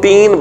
3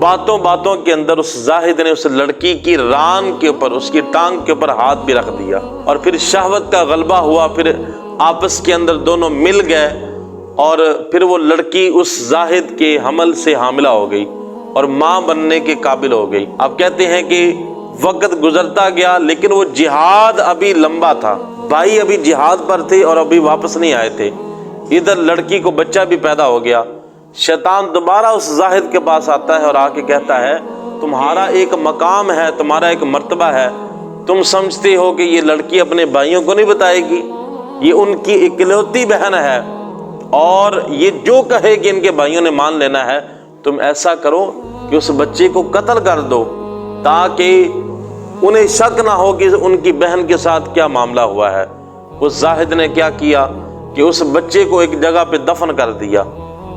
باتوں باتوں کے اندر اس زاہد نے اس لڑکی کی ران کے اوپر، اس کی ٹانگ کے اوپر ہاتھ بھی رکھ دیا، اور پھر شہوت کا غلبہ ہوا، پھر آپس کے اندر دونوں مل گئے، اور پھر وہ لڑکی اس زاہد کے حمل سے حاملہ ہو گئی اور ماں بننے کے قابل ہو گئی۔ اب کہتے ہیں کہ وقت گزرتا گیا، لیکن وہ جہاد ابھی لمبا تھا، بھائی ابھی جہاد پر تھے اور ابھی واپس نہیں آئے تھے۔ ادھر لڑکی کو بچہ بھی پیدا ہو گیا۔ شیطان دوبارہ اس زاہد کے پاس آتا ہے اور آ کے کہتا ہے تمہارا ایک مقام ہے، تمہارا ایک مرتبہ ہے، تم سمجھتے ہو کہ یہ لڑکی اپنے بھائیوں کو نہیں بتائے گی، یہ ان کی اکلوتی بہن ہے، اور یہ جو کہے کہ ان کے بھائیوں نے مان لینا ہے، تم ایسا کرو کہ اس بچے کو قتل کر دو تاکہ انہیں شک نہ ہو کہ ان کی بہن کے ساتھ کیا معاملہ ہوا ہے۔ اس زاہد نے کیا کیا کہ اس بچے کو ایک جگہ پہ دفن کر دیا،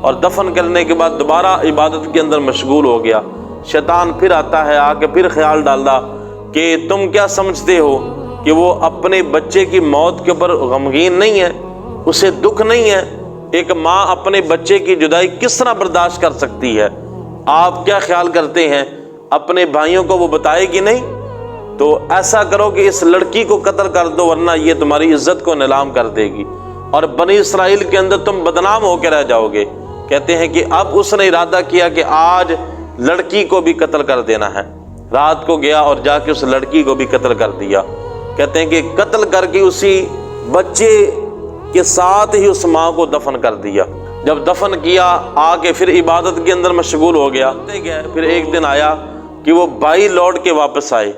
اور دفن کرنے کے بعد دوبارہ عبادت کے اندر مشغول ہو گیا۔ شیطان پھر آتا ہے، آ کے پھر خیال ڈالتا کہ تم کیا سمجھتے ہو کہ وہ اپنے بچے کی موت کے اوپر غمگین نہیں ہے، اسے دکھ نہیں ہے؟ ایک ماں اپنے بچے کی جدائی کس طرح برداشت کر سکتی ہے؟ آپ کیا خیال کرتے ہیں اپنے بھائیوں کو وہ بتائے گی نہیں؟ تو ایسا کرو کہ اس لڑکی کو قتل کر دو، ورنہ یہ تمہاری عزت کو نیلام کر دے گی اور بنی اسرائیل کے اندر تم بدنام ہو کے رہ جاؤ گے۔ کہتے ہیں کہ اب اس نے ارادہ کیا کہ آج لڑکی کو بھی قتل کر دینا ہے۔ رات کو گیا اور جا کے اس لڑکی کو بھی قتل کر دیا۔ کہتے ہیں کہ قتل کر کے اسی بچے کے ساتھ ہی اس ماں کو دفن کر دیا۔ جب دفن کیا، آ کے پھر عبادت کے اندر مشغول ہو گیا۔ پھر ایک دن آیا کہ وہ بھائی لوٹ کے واپس آئے،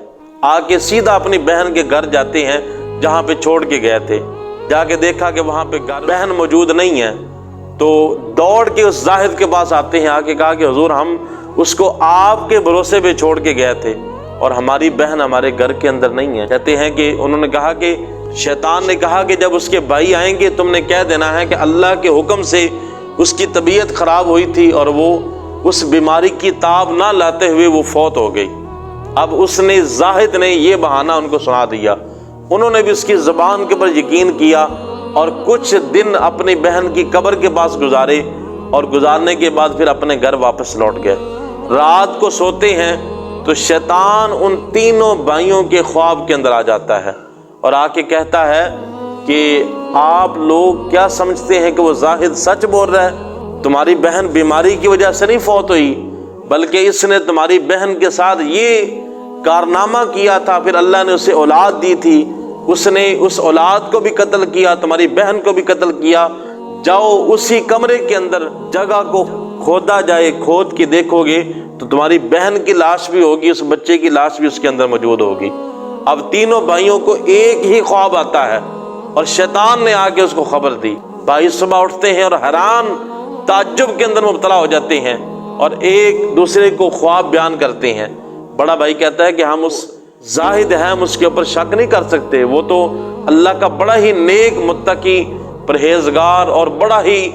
آ کے سیدھا اپنی بہن کے گھر جاتے ہیں جہاں پہ چھوڑ کے گئے تھے۔ جا کے دیکھا کہ وہاں پہ بہن موجود نہیں ہے، تو دوڑ کے اس زاہد کے پاس آتے ہیں، آ کے کہا کہ حضور ہم اس کو آپ کے بھروسے پہ چھوڑ کے گئے تھے اور ہماری بہن ہمارے گھر کے اندر نہیں ہے۔ کہتے ہیں کہ انہوں نے کہا کہ شیطان نے کہا کہ جب اس کے بھائی آئیں گے تم نے کہہ دینا ہے کہ اللہ کے حکم سے اس کی طبیعت خراب ہوئی تھی اور وہ اس بیماری کی تاب نہ لاتے ہوئے وہ فوت ہو گئی۔ اب اس نے زاہد نے یہ بہانہ ان کو سنا دیا، انہوں نے بھی اس کی زبان کے پر یقین کیا اور کچھ دن اپنی بہن کی قبر کے پاس گزارے، اور گزارنے کے بعد پھر اپنے گھر واپس لوٹ گئے۔ رات کو سوتے ہیں تو شیطان ان تینوں بھائیوں کے خواب کے اندر آ جاتا ہے اور آ کے کہتا ہے کہ آپ لوگ کیا سمجھتے ہیں کہ وہ زاہد سچ بول رہا ہے؟ تمہاری بہن بیماری کی وجہ سے نہیں فوت ہوئی، بلکہ اس نے تمہاری بہن کے ساتھ یہ کارنامہ کیا تھا، پھر اللہ نے اسے اولاد دی تھی، اس نے اس اولاد کو بھی قتل کیا، تمہاری بہن کو بھی قتل کیا۔ جاؤ اسی کمرے کے اندر جگہ کو کھودا جائے، کھود کے دیکھو گے تو تمہاری بہن کی لاش بھی ہوگی، اس بچے کی لاش بھی اس کے اندر موجود ہوگی۔ اب تینوں بھائیوں کو ایک ہی خواب آتا ہے اور شیطان نے آ کے اس کو خبر دی۔ بھائی صبح اٹھتے ہیں اور حیران تعجب کے اندر مبتلا ہو جاتے ہیں اور ایک دوسرے کو خواب بیان کرتے ہیں۔ بڑا بھائی کہتا ہے کہ ہم اس زاہد ہیں، ہم اس کے اوپر شک نہیں کر سکتے، وہ تو اللہ کا بڑا ہی نیک متقی پرہیزگار اور بڑا ہی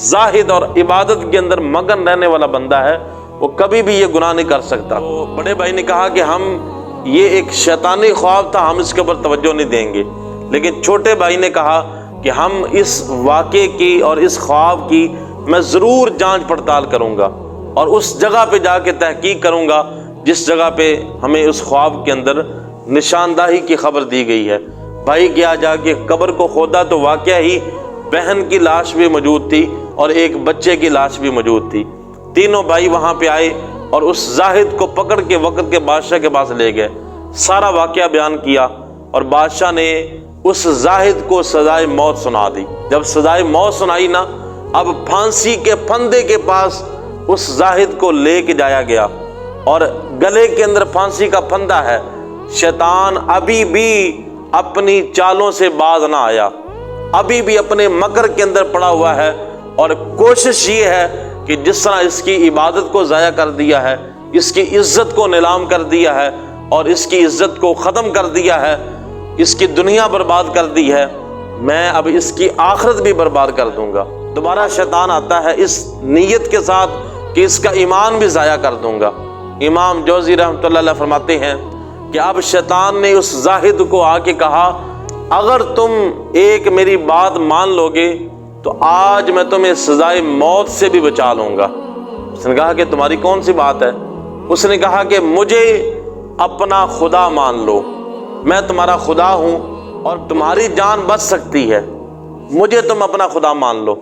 زاہد اور عبادت کے اندر مگن رہنے والا بندہ ہے، وہ کبھی بھی یہ گناہ نہیں کر سکتا۔ تو بڑے بھائی نے کہا کہ ہم یہ ایک شیطانی خواب تھا، ہم اس کے اوپر توجہ نہیں دیں گے۔ لیکن چھوٹے بھائی نے کہا کہ ہم اس واقعے کی اور اس خواب کی میں ضرور جانچ پڑتال کروں گا اور اس جگہ پہ جا کے تحقیق کروں گا جس جگہ پہ ہمیں اس خواب کے اندر نشاندہی کی خبر دی گئی ہے۔ بھائی گیا، جا کے قبر کو کھودا تو واقعہ ہی بہن کی لاش بھی موجود تھی اور ایک بچے کی لاش بھی موجود تھی۔ تینوں بھائی وہاں پہ آئے اور اس زاہد کو پکڑ کے وقت کے بادشاہ کے پاس لے گئے، سارا واقعہ بیان کیا اور بادشاہ نے اس زاہد کو سزائے موت سنا دی۔ جب سزائے موت سنائی نا، اب پھانسی کے پھندے کے پاس اس زاہد کو لے کے جایا گیا اور گلے کے اندر پھانسی کا پھندا ہے۔ شیطان ابھی بھی اپنی چالوں سے باز نہ آیا، ابھی بھی اپنے مکر کے اندر پڑا ہوا ہے اور کوشش یہ ہے کہ جس طرح اس کی عبادت کو ضائع کر دیا ہے، اس کی عزت کو نیلام کر دیا ہے اور اس کی عزت کو ختم کر دیا ہے، اس کی دنیا برباد کر دی ہے، میں اب اس کی آخرت بھی برباد کر دوں گا۔ دوبارہ شیطان آتا ہے اس نیت کے ساتھ کہ اس کا ایمان بھی ضائع کر دوں گا۔ امام جوزی رحمۃ اللہ علیہ فرماتے ہیں کہ اب شیطان نے اس زاہد کو آ کے کہا اگر تم ایک میری بات مان لو گے تو آج میں تمہیں سزائے موت سے بھی بچا لوں گا۔ اس نے کہا کہ تمہاری کون سی بات ہے؟ اس نے کہا کہ مجھے اپنا خدا مان لو، میں تمہارا خدا ہوں اور تمہاری جان بچ سکتی ہے، مجھے تم اپنا خدا مان لو۔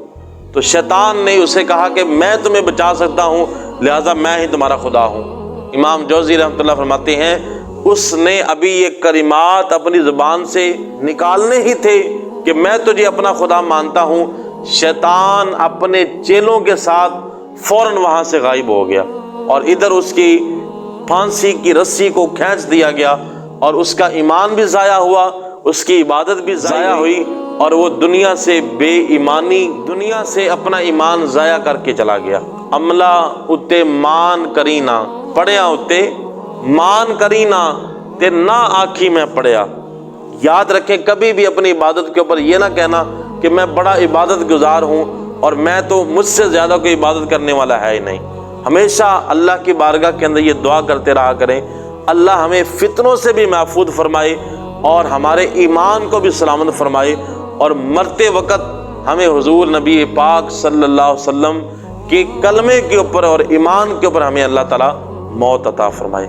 تو شیطان نے اسے کہا کہ میں تمہیں بچا سکتا ہوں، لہذا میں ہی تمہارا خدا ہوں۔ امام جوزی رحمۃ اللہ فرماتے ہیں اس نے ابھی یہ کلمات اپنی زبان سے نکالنے ہی تھے کہ میں تجھے اپنا خدا مانتا ہوں، شیطان اپنے چیلوں کے ساتھ فوراً وہاں سے غائب ہو گیا، اور ادھر اس کی پھانسی کی رسی کو کھینچ دیا گیا، اور اس کا ایمان بھی ضائع ہوا، اس کی عبادت بھی ضائع ہوئی، اور وہ دنیا سے بے ایمانی، دنیا سے اپنا ایمان ضائع کر کے چلا گیا۔ عملہ اتے مان کرینا پڑھیا اتے مان کرینا تے نہ آنکھی میں پڑھیا۔ یاد رکھیں کبھی بھی اپنی عبادت کے اوپر یہ نہ کہنا کہ میں بڑا عبادت گزار ہوں اور میں تو مجھ سے زیادہ کوئی عبادت کرنے والا ہے ہی نہیں۔ ہمیشہ اللہ کی بارگاہ کے اندر یہ دعا کرتے رہا کریں، اللہ ہمیں فتنوں سے بھی محفوظ فرمائے اور ہمارے ایمان کو بھی سلامت فرمائے، اور مرتے وقت ہمیں حضور نبی پاک صلی اللہ علیہ وسلم کے کلمے کے اوپر اور ایمان کے اوپر ہمیں اللہ تعالیٰ موت عطا فرمائے۔